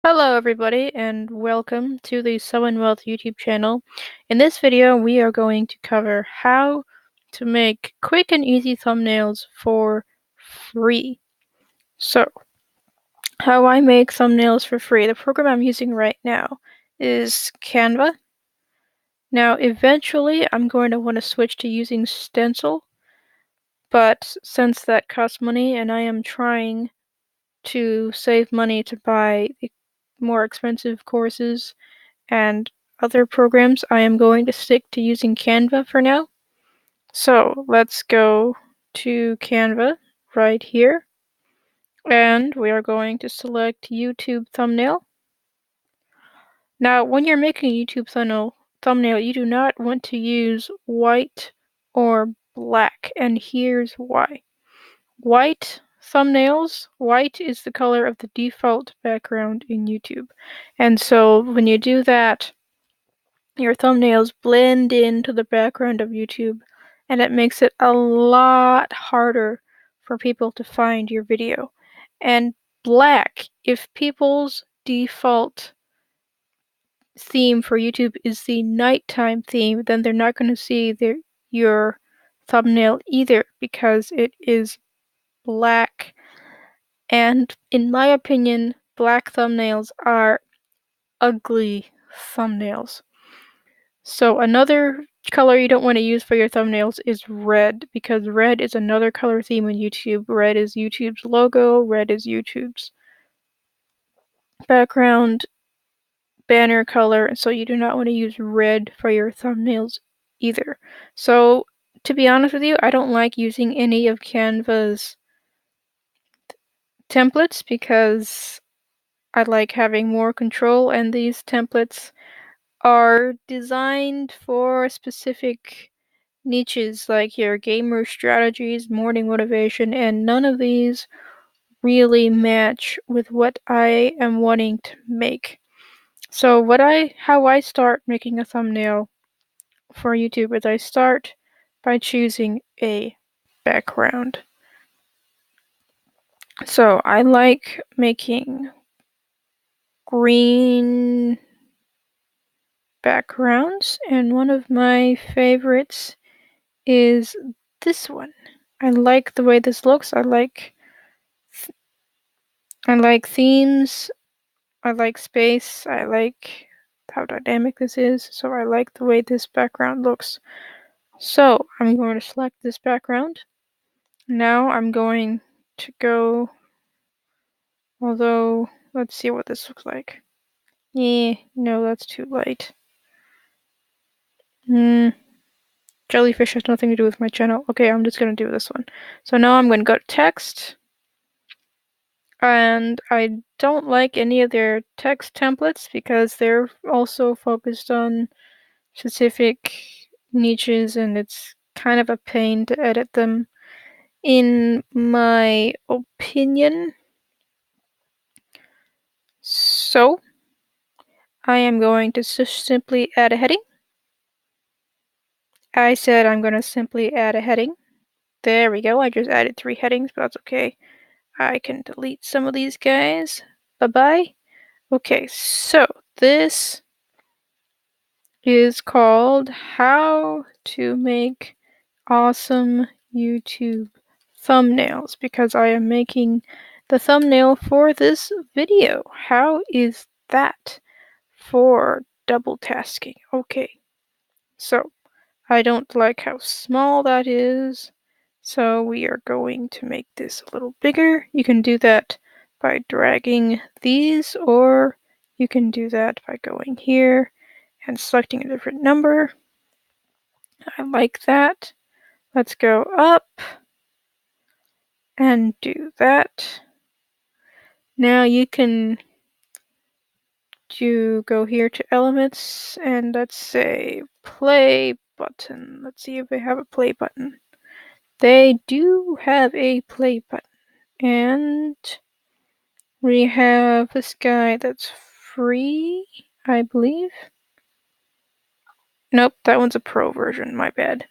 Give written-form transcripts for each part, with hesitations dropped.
Hello everybody and welcome to the Summon Wealth YouTube channel. In this video we are going to cover how to make quick and easy thumbnails for free. So, how I make thumbnails for free. The program I'm using right now is Canva. Now eventually I'm going to want to switch to using Stencil, but since that costs money and I am trying to save money to buy more expensive courses and other programs, I am going to stick to using Canva for now. So let's go to Canva right here, and we are going to select YouTube thumbnail. Now, when you're making a YouTube thumbnail, you do not want to use white or black, and here's why. White is the color of the default background in YouTube, and so when you do that, your thumbnails blend into the background of YouTube, and it makes it a lot harder for people to find your video. And black, if people's default theme for YouTube is the nighttime theme, then they're not going to see your thumbnail either because it is black. And in my opinion, black thumbnails are ugly thumbnails. So another color you don't want to use for your thumbnails is red, because red is another color theme in YouTube. Red is YouTube's logo, red is YouTube's background banner color, so you do not want to use red for your thumbnails either. So to be honest with you, I don't like using any of Canva's templates because I like having more control, and these templates are designed for specific niches like your gamer strategies, morning motivation, and none of these really match with what I am wanting to make. So how I start making a thumbnail for YouTube is I start by choosing a background. So I like making green backgrounds, and one of my favorites is this one. I like the way this looks. I like themes. I like space. I like how dynamic this is. So I like the way this background looks. So I'm going to select this background. Now I'm going to go, although, let's see what this looks like. No, that's too light. Jellyfish has nothing to do with my channel. Okay, I'm just going to do this one. So now I'm going to go to text. And I don't like any of their text templates because they're also focused on specific niches, and it's kind of a pain to edit them, in my opinion. So I am going to simply add a heading. I said I'm going to simply add a heading. There we go. I just added 3 headings, but that's okay. I can delete some of these guys. Bye-bye. Okay, so this is called How to Make Awesome YouTube Thumbnails, because I am making the thumbnail for this video. How is that for double tasking? Okay, so I don't like how small that is, so we are going to make this a little bigger. You can do that by dragging these, or you can do that by going here and selecting a different number. I like that. Let's go up and do that. Now you can go here to elements, and let's say play button. Let's see if they have a play button. They do have a play button. And we have this guy that's free, I believe. Nope, that one's a pro version, my bad.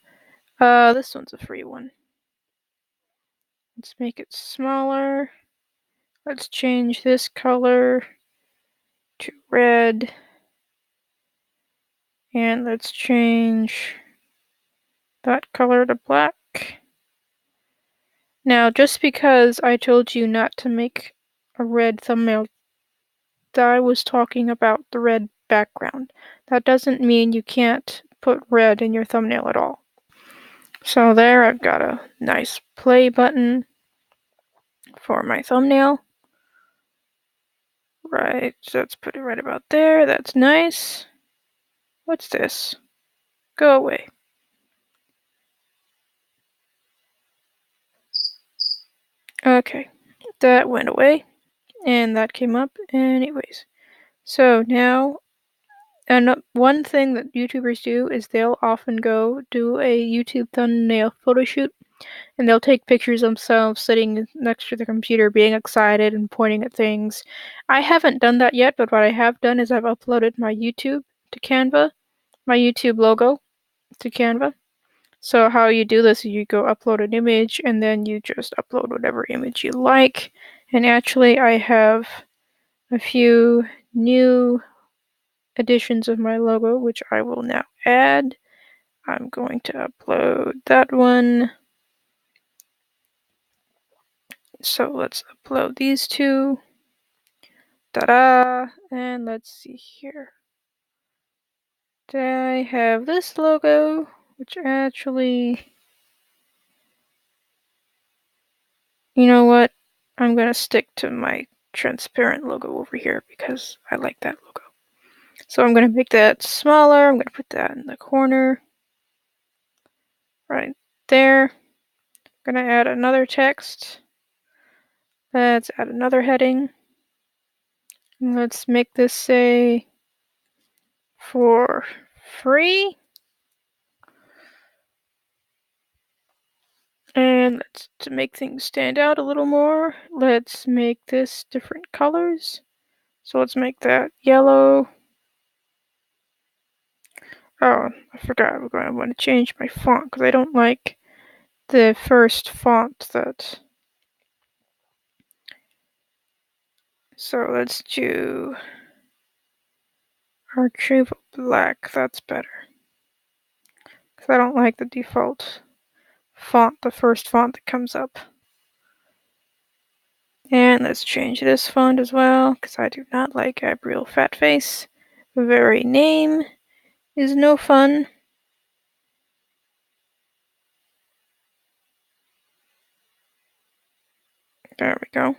This one's a free one. Let's make it smaller. Let's change this color red. And let's change that color to black. Now, just because I told you not to make a red thumbnail, I was talking about the red background. That doesn't mean you can't put red in your thumbnail at all. So there, I've got a nice play button for my thumbnail. Right, so let's put it right about there. That's nice. What's this? Go away. Okay, that went away, and that came up anyways. So now, and one thing that YouTubers do is they'll often go do a YouTube thumbnail photo shoot, and they'll take pictures of themselves sitting next to the computer being excited and pointing at things. I haven't done that yet, but what I have done is I've uploaded my YouTube to Canva, my YouTube logo to Canva. So how you do this is you go upload an image and then you just upload whatever image you like. And actually I have a few new editions of my logo which I will now add. I'm going to upload that one. So let's upload these two. Ta-da! And let's see here. I have this logo, which actually, you know what? I'm gonna stick to my transparent logo over here because I like that logo. So I'm gonna make that smaller. I'm gonna put that in the corner right there. I'm gonna add another text. Let's add another heading. Let's make this say for free. And to make things stand out a little more, let's make this different colors. So let's make that yellow. Oh, I forgot. We're going to want to change my font because I don't like the first font that. So let's do Archivo Black. That's better. Because I don't like the default font, the first font that comes up. And let's change this font as well because I do not like Gabriel Fatface. The very name is no fun. There we go.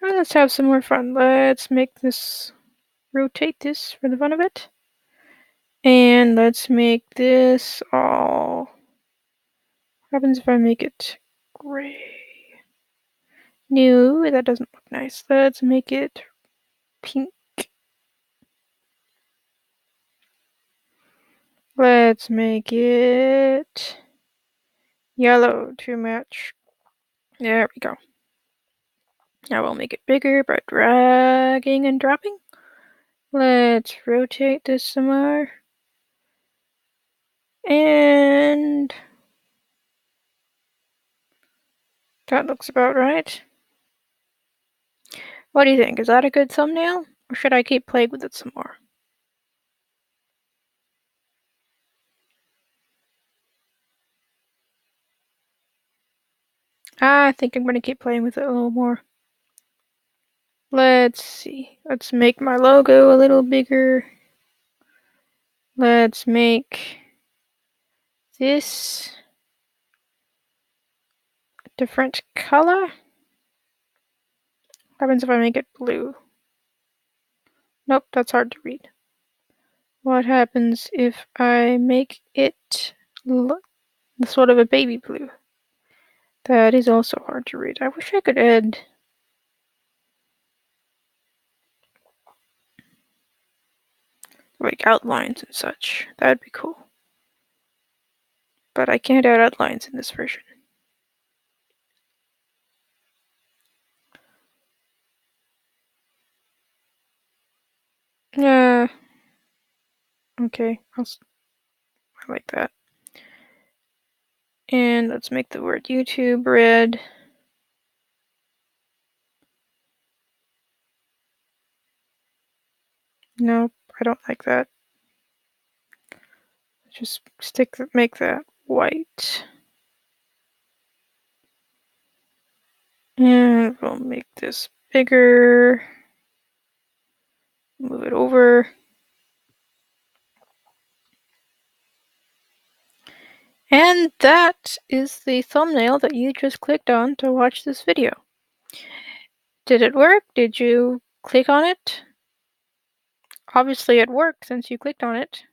And let's have some more fun. Let's make this, rotate this for the fun of it. And let's make this all, what happens if I make it gray? No, that doesn't look nice. Let's make it pink. Let's make it yellow to match. There we go. Now we'll make it bigger by dragging and dropping. Let's rotate this some more. And that looks about right. What do you think? Is that a good thumbnail? Or should I keep playing with it some more? I think I'm going to keep playing with it a little more. Let's see. Let's make my logo a little bigger. Let's make this a different color. What happens if I make it blue? Nope, that's hard to read. What happens if I make it sort of a baby blue? That is also hard to read. I wish I could add like outlines and such. That'd be cool. But I can't add outlines in this version. Yeah. Okay, I like that. And let's make the word YouTube red. Nope, I don't like that. Just make that white. And we'll make this bigger. Move it over. And that is the thumbnail that you just clicked on to watch this video. Did it work? Did you click on it? Obviously it worked since you clicked on it.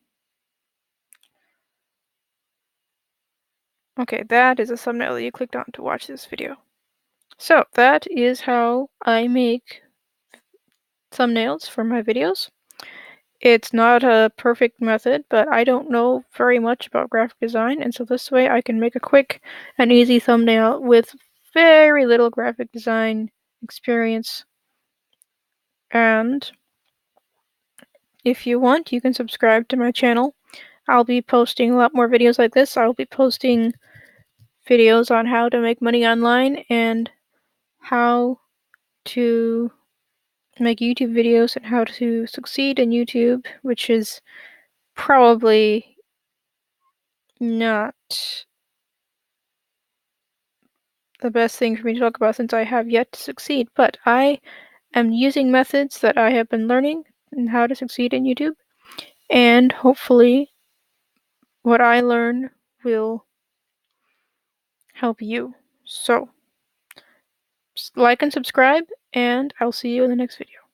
Okay, that is a thumbnail that you clicked on to watch this video. So that is how I make thumbnails for my videos. It's not a perfect method, but I don't know very much about graphic design, and so this way I can make a quick and easy thumbnail with very little graphic design experience. And if you want, you can subscribe to my channel. I'll be posting a lot more videos like this. I'll be posting videos on how to make money online and how to make YouTube videos and how to succeed in YouTube, which is probably not the best thing for me to talk about since I have yet to succeed, but I am using methods that I have been learning and how to succeed in YouTube, and hopefully what I learn will help you. So, like and subscribe, and I'll see you in the next video.